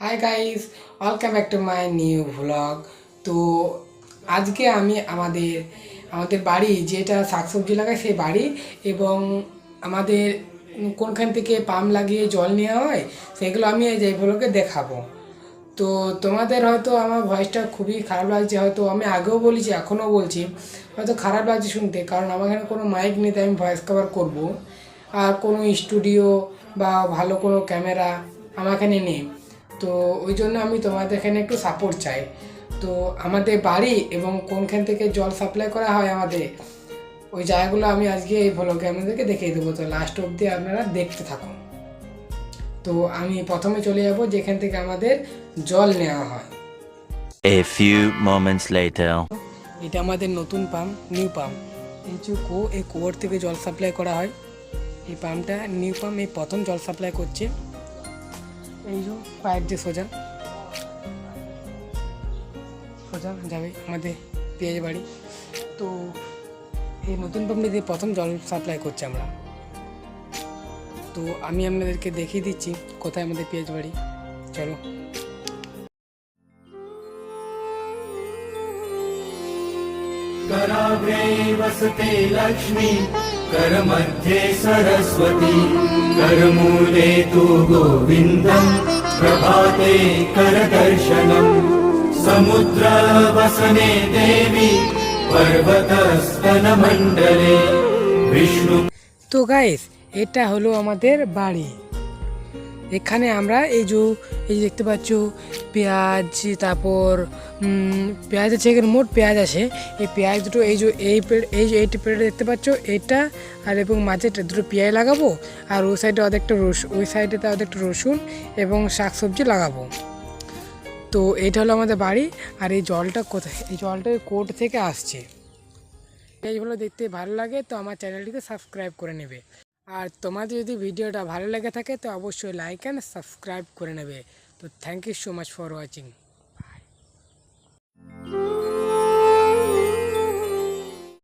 Hi guys, welcome back to my new vlog. তো আজকে আমি আমাদের আমাদের বাড়ি যেটা শাকসবজি লাগাই সেই বাড়ি এবং আমাদের কোনখান থেকে পাম্প লাগিয়ে জল নেওয়া হয় সেগুলো আমি এই ভ্লগে দেখাবো। তো তোমাদের হয়তো আমার ভয়েসটা খুবই খারাপ লাগছে, হয়তো আমি আগেও বলেছি এখনও বলছি, হয়তো খারাপ লাগছে শুনতে, কারণ আমার এখানে কোনো মাইক নেই তাই আমি ভয়েস কভার করবো। আর কোনো স্টুডিও বা ভালো কোনো ক্যামেরা আমার এখানে নেই। তো ওই জন্য আমি তোমাদের এখানে একটু সাপোর্ট চাই। তো আমাদের বাড়ি এবং কোনখান থেকে জল সাপ্লাই করা হয় আমাদের ওই জায়গাগুলো আমি আজকে এই ভ্লগে আপনাদেরকে দেখিয়ে দেবো। তো লাস্ট অবধি আপনারা দেখতে থাকুন। তো আমি প্রথমে চলে যাব যেখান থেকে আমাদের জল নেওয়া হয়। A few moments later. এটা আমাদের নতুন পাম্প, নিউ পাম্প। এই যে এই কুয়োর থেকে জল সাপ্লাই করা হয়। এই পাম্পটা নিউ পাম্প, এই প্রথম জল সাপ্লাই করছে। এই যে পাইপ দিয়ে সোজা সোজা যাবে আমাদের পেঁয়াজ বাড়ি। তো এই নতুন পাম্পটি দিয়ে প্রথম জল সাপ্লাই করছি আমরা। তো আমি আপনাদেরকে দেখিয়ে দিচ্ছি কোথায় আমাদের পেঁয়াজ বাড়ি। চলো। कराग्रे वसते लक्ष्मी करमध्ये सरस्वती करमूले तु गोविन्दम् प्रभाते करदर्शनम् समुद्रवसने देवी पर्वतस्तनमण्डले विष्णु। তো গাইস, এটা হলো আমাদের বাড়ি। এখানে আমরা এই যে দেখতে পাচ্ছ পেঁয়াজ, তারপর পেঁয়াজ আছে, এখানে মোট পেঁয়াজ আছে। এই পেঁয়াজ দুটো এই যে এই পেঁয়াজটা দেখতে পাচ্ছ এটা, আর এবং মাঝেটা দুটো পেঁয়াজ লাগাবো, আর ওই সাইডে অর্ধেকটা ওই সাইডেতে অর্ধেকটা রসুন এবং শাকসবজি লাগাবো। তো এইটা হলো আমাদের বাড়ি। আর এই জলটা কোথায়? এই জলটা কোর্ট থেকে আসছে। এইগুলো দেখতে ভালো লাগে তো আমার চ্যানেলটিকে সাবস্ক্রাইব করে নেবে। আর তোমাদের যদি ভিডিওটা ভালো লেগে থাকে তো অবশ্যই লাইক অ্যান্ড সাবস্ক্রাইব করে নেবে। তো thank you so much for watching.